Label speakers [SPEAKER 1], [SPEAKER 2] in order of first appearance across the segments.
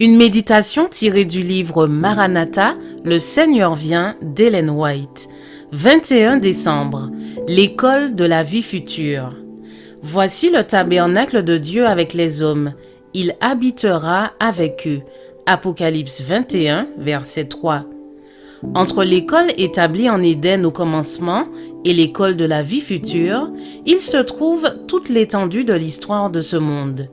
[SPEAKER 1] Une méditation tirée du livre Maranatha, Le Seigneur vient d'Ellen White. 21 décembre, l'école de la vie future. Voici le tabernacle de Dieu avec les hommes. Il habitera avec eux. Apocalypse 21, verset 3. Entre l'école établie en Éden au commencement et l'école de la vie future, il se trouve toute l'étendue de l'histoire de ce monde.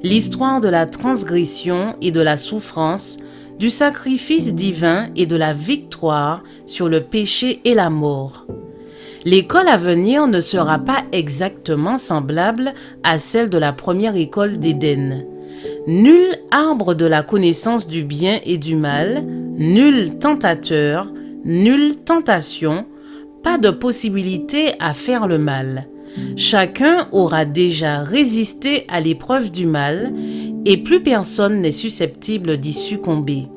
[SPEAKER 1] L'histoire de la transgression et de la souffrance, du sacrifice divin et de la victoire sur le péché et la mort. L'école à venir ne sera pas exactement semblable à celle de la première école d'Éden. Nul arbre de la connaissance du bien et du mal, nul tentateur, nulle tentation, pas de possibilité à faire le mal. Chacun aura déjà résisté à l'épreuve du mal et plus personne n'est susceptible d'y succomber.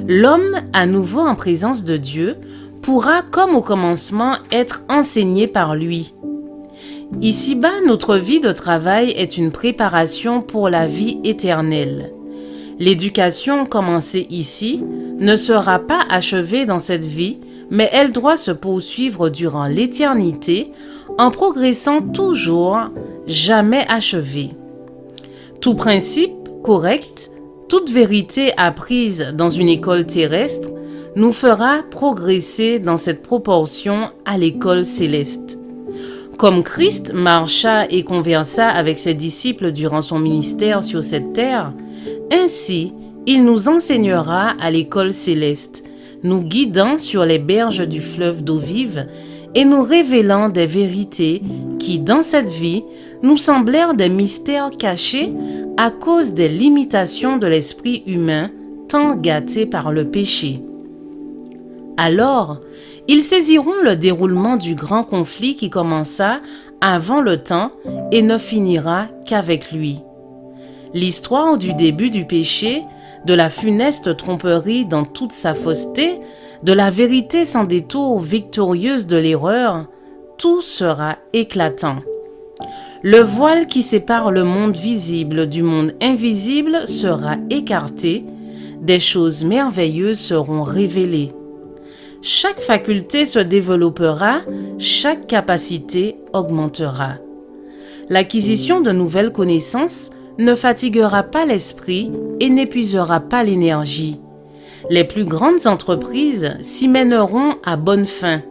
[SPEAKER 1] L'homme, à nouveau en présence de Dieu, pourra, comme au commencement, être enseigné par lui. Ici-bas, notre vie de travail est une préparation pour la vie éternelle. L'éducation commencée ici ne sera pas achevée dans cette vie, mais elle doit se poursuivre durant l'éternité en progressant toujours, jamais achevée. Tout principe correct, toute vérité apprise dans une école terrestre nous fera progresser dans cette proportion à l'école céleste. Comme Christ marcha et conversa avec ses disciples durant son ministère sur cette terre, ainsi il nous enseignera à l'école céleste, nous guidant sur les berges du fleuve d'eau vive et nous révélant des vérités qui, dans cette vie, nous semblèrent des mystères cachés à cause des limitations de l'esprit humain, tant gâté par le péché. Alors, ils saisiront le déroulement du grand conflit qui commença avant le temps et ne finira qu'avec lui. L'histoire du début du péché, de la funeste tromperie dans toute sa fausseté, de la vérité sans détour victorieuse de l'erreur, tout sera éclatant. Le voile qui sépare le monde visible du monde invisible sera écarté, des choses merveilleuses seront révélées. Chaque faculté se développera, chaque capacité augmentera. L'acquisition de nouvelles connaissances ne fatiguera pas l'esprit et n'épuisera pas l'énergie. Les plus grandes entreprises s'y mèneront à bonne fin.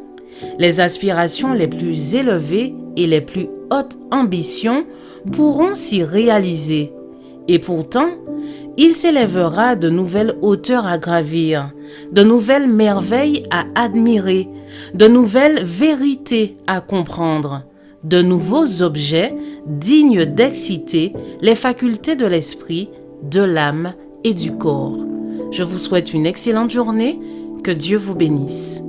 [SPEAKER 1] Les aspirations les plus élevées et les plus hautes ambitions pourront s'y réaliser. Et pourtant, il s'élèvera de nouvelles hauteurs à gravir, de nouvelles merveilles à admirer, de nouvelles vérités à comprendre, de nouveaux objets dignes d'exciter les facultés de l'esprit, de l'âme et du corps. Je vous souhaite une excellente journée, que Dieu vous bénisse.